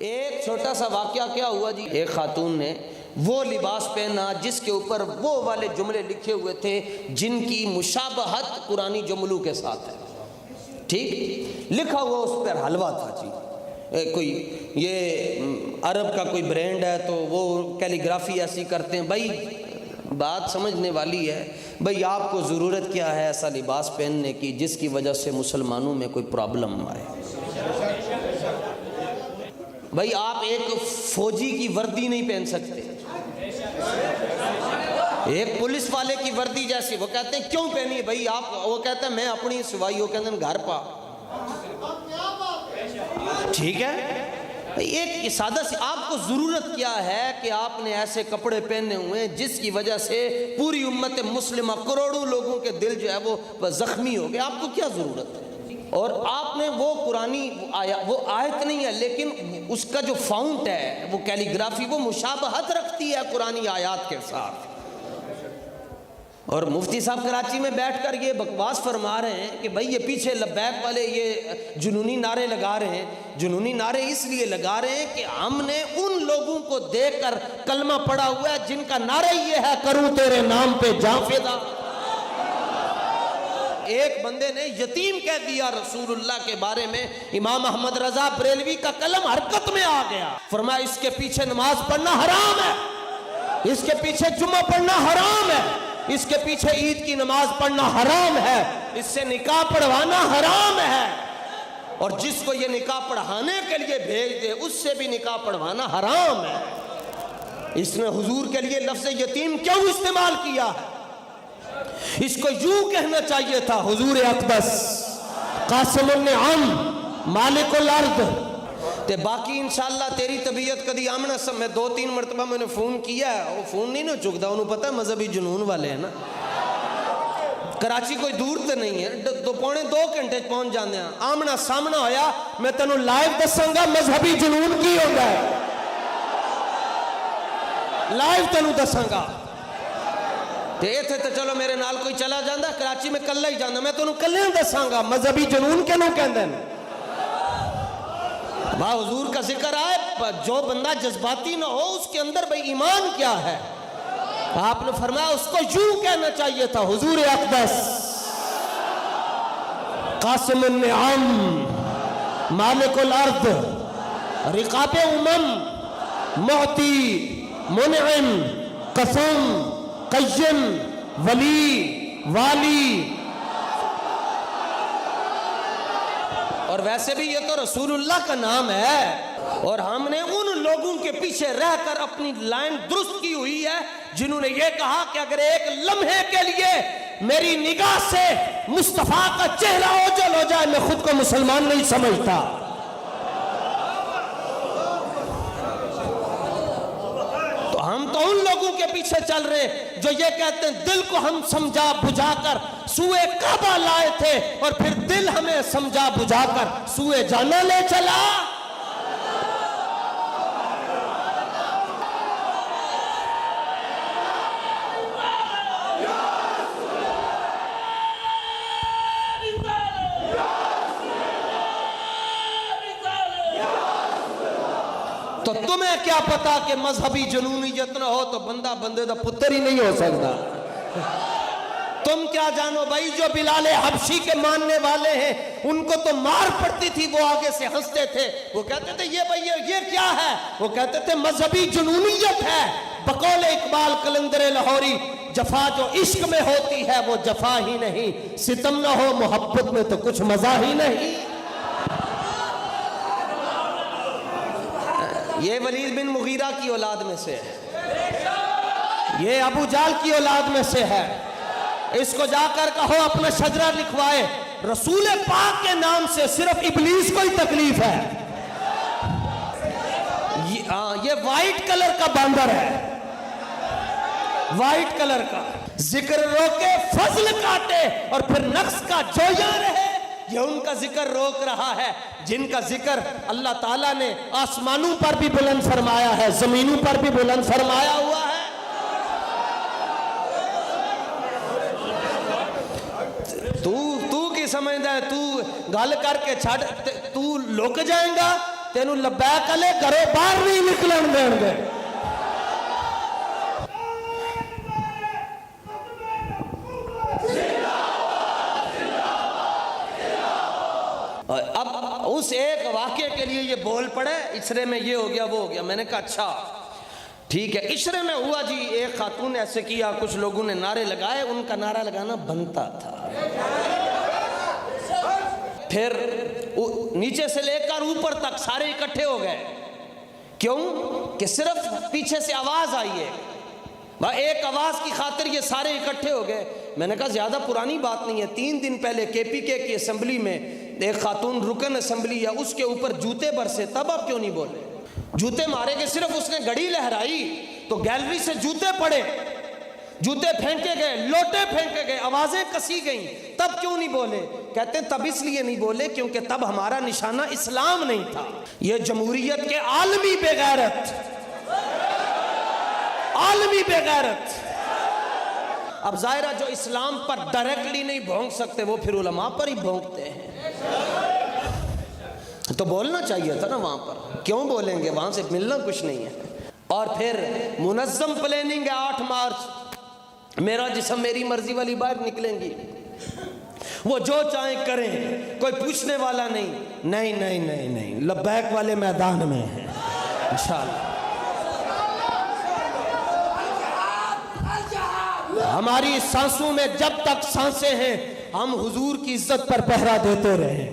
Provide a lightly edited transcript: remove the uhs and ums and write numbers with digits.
एक छोटा सा वाकया क्या हुआ जी, एक खातून ने वो लिबास पहना जिसके ऊपर वो वाले जुमले लिखे हुए थे जिनकी मुशाबहत कुरानी जुमलों के साथ है। ठीक लिखा हुआ उस पर हलवा था जी, कोई ये अरब का कोई ब्रांड है तो वो कैलीग्राफी ऐसी करते हैं। भाई बात समझने वाली है, भाई आपको ज़रूरत क्या है ऐसा लिबास पहनने की जिसकी वजह से मुसलमानों में कोई प्रॉब्लम आए। भाई आप एक फौजी की वर्दी नहीं पहन सकते, एक पुलिस वाले की वर्दी जैसी। वो कहते हैं क्यों पहनी है भाई आप, वो कहते हैं मैं अपनी सिवाई, वो कहते हैं घर पा। ठीक है, एक सादा सी आपको ज़रूरत क्या है कि आपने ऐसे कपड़े पहने हुए हैं जिसकी वजह से पूरी उम्मत मुस्लिमा करोड़ों लोगों के दिल जो है वो ज़ख्मी हो गए। आपको क्या ज़रूरत है? और आपने वो कुरानी वो आयत नहीं है लेकिन उसका जो फाउंट है वो कैलीग्राफी वो मुशाबहत रखती है कुरानी आयात के साथ। और मुफ्ती साहब कराची में बैठकर ये बकवास फरमा रहे हैं कि भाई ये पीछे लब्बैक वाले ये जुनूनी नारे लगा रहे हैं। जुनूनी नारे इसलिए लगा रहे हैं कि हमने उन लोगों को देखकर कलमा पड़ा हुआ है जिनका नारा ये है करूं तेरे नाम पे जाफेदा। एक बंदे ने यतीम कह दिया रसूलुल्लाह के बारे में, इमाम अहमद रजा बरेलवी का कलम हरकत में आ गया। फरमाया इसके पीछे नमाज पढ़ना हराम है, इसके पीछे जुम्मा पढ़ना हराम है, इसके पीछे ईद की नमाज पढ़ना हराम है, इससे निकाह पढ़वाना हराम है, और जिसको ये निकाह पढ़ाने के लिए भेज दे उससे भी निकाह पढ़वाना हराम है। इसने हुजूर के लिए लफ्ज़ यतीम क्यों इस्तेमाल किया है? इसको यूं कहना चाहिए था हुजूर अक़दस कासिमुन निअम मालिकुल अर्द। ते बाकी इंशाअल्लाह तेरी तबीयत कदी आमना सब। मैं 2-3 मरतबा मैंने फ़ोन किया, वो फ़ोन नहीं ना चुकता, उन्होंने पता है मजहबी जुनून वाले हैं ना। कराची कोई दूर तो नहीं है, 2-2 घंटे पहुंच जाते हैं। आमना सामना होया मैं तेनों लाइव दसांगा मजहबी जुनून की होता है, लाइव तेनों दसांगा। तो चलो मेरे नाल कोई चला जाता, कराची में कल्ला ही जाना, मैं तेनों कल्ले दसांगा मजहबी जुनून किहनूं कहंदे ने। वाह हुजूर का जिक्र आए, जो बंदा जज्बाती ना हो उसके अंदर भाई ईमान क्या है। आपने फरमाया उसको यूं कहना चाहिए था हुजूर अक़दस कासिमुन निअम मालिकुल अर्द रिकाबे उमम मुअती मुनइम कसम कय्यम वली वाली। और वैसे भी ये तो रसूलुल्लाह का नाम है, और हमने उन लोगों के पीछे रहकर अपनी लाइन दुरुस्त की हुई है जिन्होंने ये कहा कि अगर एक लम्हे के लिए मेरी निगाह से मुस्तफा का चेहरा ओझल हो जाए मैं खुद को मुसलमान नहीं समझता। तो हम तो उन लोगों के पीछे चल रहे जो ये कहते हैं दिल को हम समझा बुझाकर सूए काबा लाए थे और फिर दिल हमें समझा बुझाकर सूए जाना ले चला। तो तुम्हें क्या पता कि मजहबी जुनूनियत ना हो तो बंदा बंदे का पुत्र ही नहीं हो सकता। तुम क्या जानो भाई, जो बिलाल हबशी के मानने वाले हैं उनको तो मार पड़ती थी, वो आगे से हंसते थे। वो कहते थे ये भाई ये क्या है? वो कहते थे मजहबी जुनूनियत है। बकौल इकबाल कलंदर लाहौरी, जफा जो इश्क में होती है वो जफा ही नहीं, सितम ना हो मोहब्बत में तो कुछ मजा ही नहीं। ये वलीद बिन मुगीरा की औलाद में से है, ये अबू जाल की औलाद में से है। इसको जाकर कहो अपना शजरा लिखवाए, रसूल पाक के नाम से सिर्फ इब्लीस को ही तकलीफ है। ये वाइट कलर का बांदर है, वाइट कलर का। जिक्र रोके फजल काटे और फिर नक्स का जोया रहे, ये उनका जिक्र रोक रहा है जिनका जिक्र अल्लाह ताला ने आसमानों पर भी बुलंद फरमाया है, जमीनों पर भी बुलंद फरमाया हुआ है। तू की समझदा है, तू गल करके छड़, तू लुक जाएगा तेनू लब्बैक अले घरों बाहर नहीं निकलन देंगे। अब उस एक वाक्य के लिए ये बोल पड़े, इशरे में ये हो गया वो हो गया। मैंने कहा अच्छा ठीक है। इशरे में हुआ जी, एक खातून ने ऐसे किया, कुछ लोगों ने नारे लगाए, उनका नारा लगाना बनता था। फिर नीचे से लेकर ऊपर तक सारे इकट्ठे हो गए। क्यों? कि सिर्फ पीछे से आवाज आई है, वह एक आवाज की खातिर ये सारे इकट्ठे हो गए। मैंने कहा ज्यादा पुरानी बात नहीं है, 3 दिन पहले केपीके की असेंबली में एक खातून रुकन असेंबली है, उसके ऊपर जूते बरसे, तब आप क्यों नहीं बोले? जूते मारे के सिर्फ उसने घड़ी लहराई तो गैलरी से जूते पड़े, जूते फेंके गए, लोटे फेंके गए, आवाजें कसी गई, तब क्यों नहीं बोले? कहते तब इसलिए नहीं बोले क्योंकि तब हमारा निशाना इस्लाम नहीं था। ये जमहूरियत के आलमी बेगैरत, आलमी बेगैरत। अब जाहिर है जो इस्लाम पर डायरेक्टली नहीं भोंक सकते वो फिर उलमा पर ही भोंकते हैं। तो बोलना चाहिए था ना वहां पर, क्यों बोलेंगे? वहां से मिलना कुछ नहीं है। और फिर मुनज़्ज़म प्लानिंग है, 8 मार्च मेरा जिस्म मेरी मर्जी वाली बाहर निकलेंगी, वो जो चाहे करें, कोई पूछने वाला नहीं। नहीं नहीं नहीं नहीं, लब्बैक वाले मैदान में है इंशाअल्लाह। हमारी सांसों में जब तक सांसें हैं हम हुजूर की इज्जत पर पहरा देते रहे।